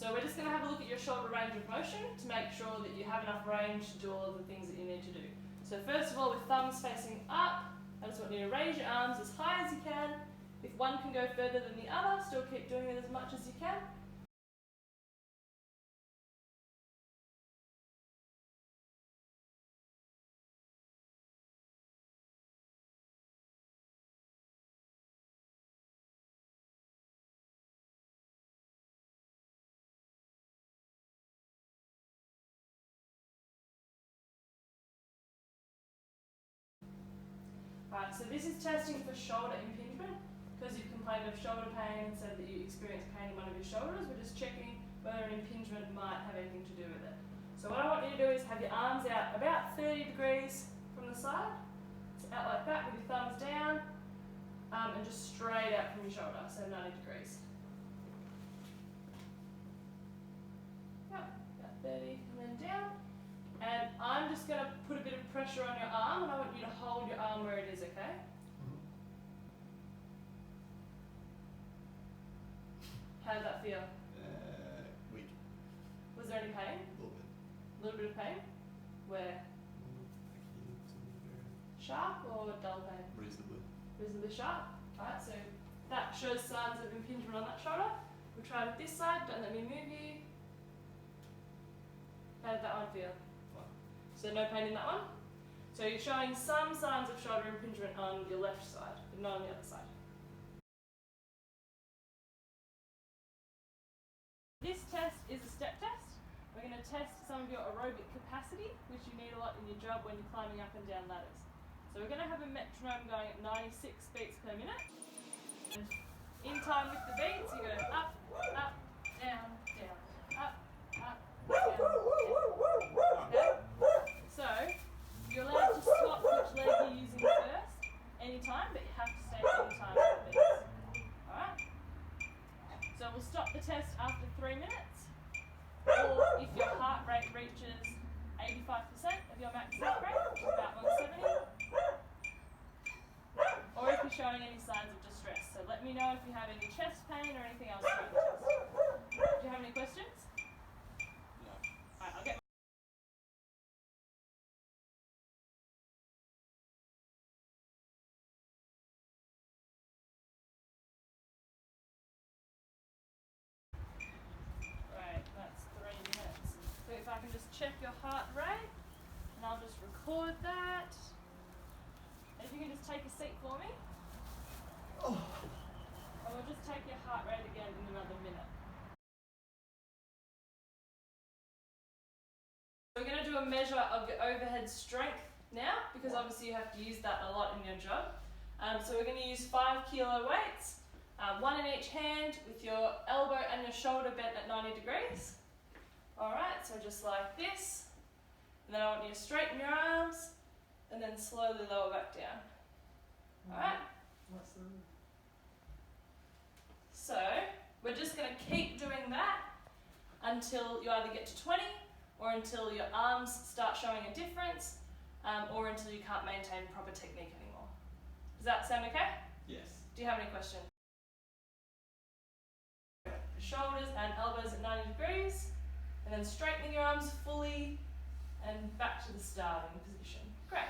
So we're just going to have a look at your shoulder range of motion to make sure that you have enough range to do all of the things that you need to do. So first of all, with thumbs facing up, I just want you to raise your arms as high as you can. If one can go further than the other, still keep doing it as much as you can. Right, so this is testing for shoulder impingement, because you've complained of shoulder pain and said that you experience pain in one of your shoulders. We're just checking whether an impingement might have anything to do with it. So what I want you to do is have your arms out about 30 degrees from the side. So out like that with your thumbs down, and just straight out from your shoulder, so 90 degrees. Yep, about 30 and then down. And I'm just going to put a bit of pressure on your arm, and I want you to hold your arm where it is, okay? How did that feel? Weak. Was there any pain? A little bit. A little bit of pain? Where? Sharp or dull pain? Reasonably. Reasonably sharp. Alright, so that shows signs of impingement on that shoulder. We'll try it this side, don't let me move you. How did that one feel? Fine. So no pain in that one? So you're showing some signs of shoulder impingement on your left side, but not on the other side. This test is a step test. We're going to test some of your aerobic capacity, which you need a lot in your job when you're climbing up and down ladders. So we're going to have a metronome going at 96 beats per minute. And in time with the beats, you go up, up, down, down, up, up, down, down. Okay? So you're allowed to stop which leg you're using first, anytime, but you have to stay anytime with the beats. Alright? So we'll stop the test after 3 minutes, or if your heart rate reaches 85% of your max heart rate, which is about 170, or if you're showing any signs of distress. So let me know if you have any chest pain or anything else during the test. Do you have any questions? No. Alright, I'll get Right, that's 3 minutes. So if I can just check your heart rate, and I'll just record that. And if you can just take a seat for me. Oh. And we'll just take your heart rate again in another minute. We're going to do a measure of your overhead strength now, because obviously you have to use that a lot in your job. So we're going to use 5 kilo weights, one in each hand, with your elbow and your shoulder bent at 90 degrees. Alright, so just like this. And then I want you to straighten your arms, and then slowly lower back down. Alright? What's the So, we're just going to keep doing that until you either get to 20, or until your arms start showing a difference, or until you can't maintain proper technique anymore. Does that sound okay? Yes. Do you have any questions? Shoulders and elbows at 90 degrees, and then straightening your arms fully and back to the starting position. Great.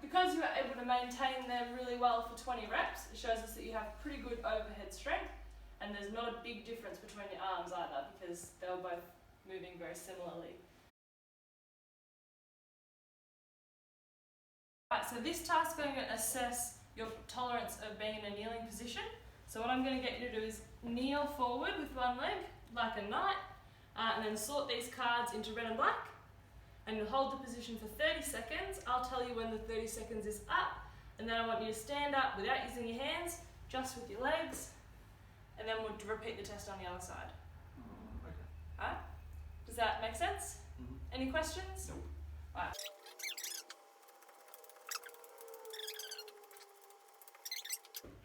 Because you are able to maintain them really well for 20 reps, it shows us that you have pretty good overhead strength, and there's not a big difference between your arms either, because they were both moving very similarly. Right, so this task I'm going to assess your tolerance of being in a kneeling position. So what I'm going to get you to do is kneel forward with one leg, like a knight, and then sort these cards into red and black. And you'll hold the position for 30 seconds. I'll tell you when the 30 seconds is up, and then I want you to stand up without using your hands, just with your legs, and then we'll repeat the test on the other side. Okay. Alright? Does that make sense? Mm-hmm. Any questions? Nope. Right.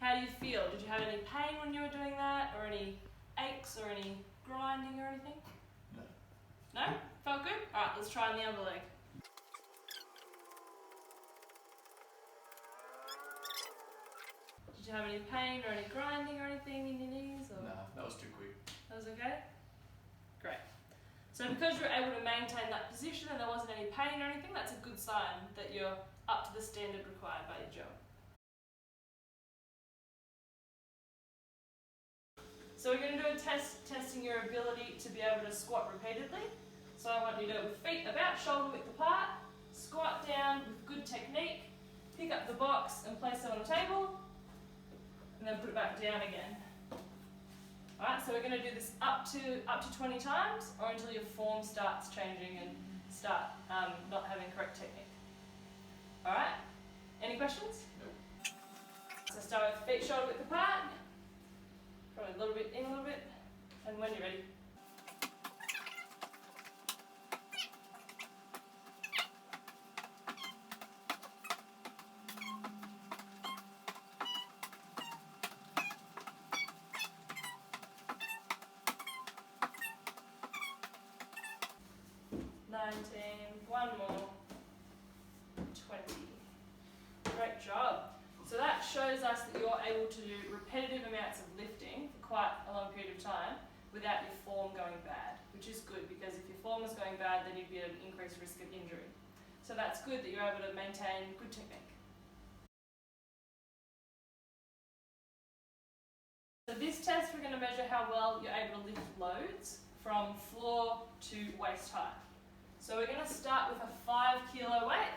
How do you feel? Did you have any pain when you were doing that, or any aches, or any grinding or anything? No. No? Felt good? Alright, let's try on the other leg. Did you have any pain or any grinding or anything in your knees? Or? Nah, that was too quick. That was okay? Great. So because you're able to maintain that position and there wasn't any pain or anything, that's a good sign that you're up to the standard required by your job. So we're going to do a test testing your ability to be able to squat repeatedly. So I want you to, with feet about shoulder width apart, squat down with good technique, pick up the box and place it on a table, and then put it back down again. Alright, so we're going to do this up to 20 times, or until your form starts changing and start not having correct technique. Alright, any questions? Nope. So start with feet shoulder width apart, probably a little bit in a little bit, and when you're ready. One more, 20. Great job. So that shows us that you're able to do repetitive amounts of lifting for quite a long period of time without your form going bad, which is good because if your form is going bad, then you'd be at an increased risk of injury. So that's good that you're able to maintain good technique. So this test, we're going to measure how well you're able to lift loads from floor to waist height. So we're going to start with a 5 kilo weight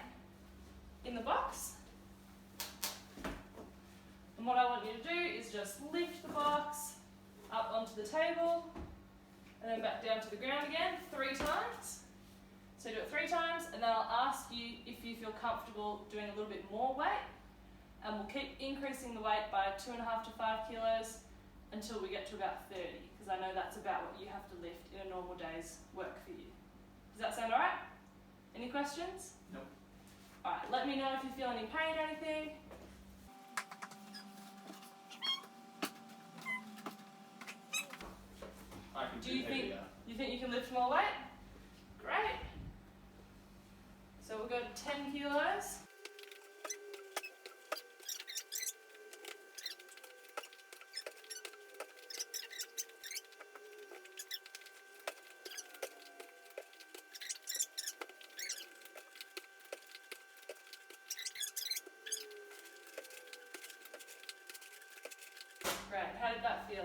in the box. And what I want you to do is just lift the box up onto the table and then back down to the ground again 3 times. So do it 3 times and then I'll ask you if you feel comfortable doing a little bit more weight, and we'll keep increasing the weight by 2.5 to 5 kilos until we get to about 30, because I know that's about what you have to lift in a normal day's work for you. Does that sound alright? Any questions? Nope. Alright, let me know if you feel any pain or anything. I can Do you think heavier. you think you can lift more weight? Great. So we'll go to 10 kilos. Great. How did that feel?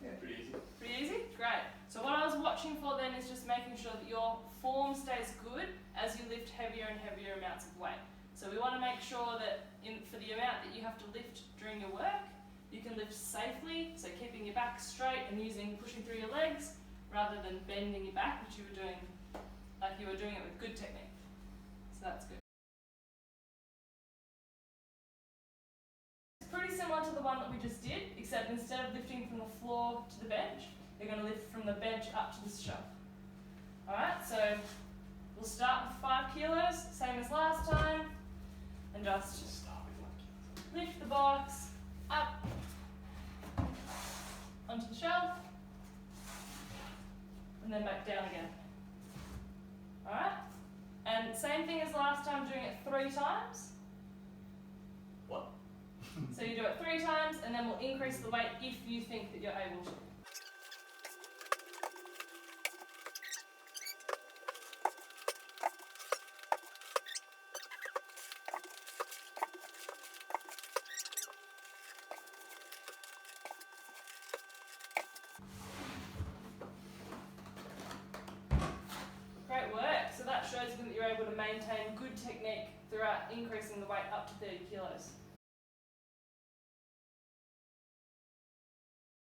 Yeah, pretty easy. Pretty easy? Great. So what I was watching for then is just making sure that your form stays good as you lift heavier and heavier amounts of weight. So we want to make sure that for the amount that you have to lift during your work, you can lift safely, so keeping your back straight and pushing through your legs rather than bending your back, which you were doing like you were doing it with good technique. So that's good. It's pretty similar to the one that we just did, except instead of lifting from the floor to the bench, you're going to lift from the bench up to the shelf. Alright, so we'll start with 5 kilos, same as last time, and just Start with 5 kilos. lift the box up onto the shelf, and then back down again. Alright? And same thing as last time, doing it 3 times. What? So you do it 3 times, and then we'll increase the weight if you think that you're able to. Great work. So that shows you that you're able to maintain good technique throughout increasing the weight up to 30 kilos.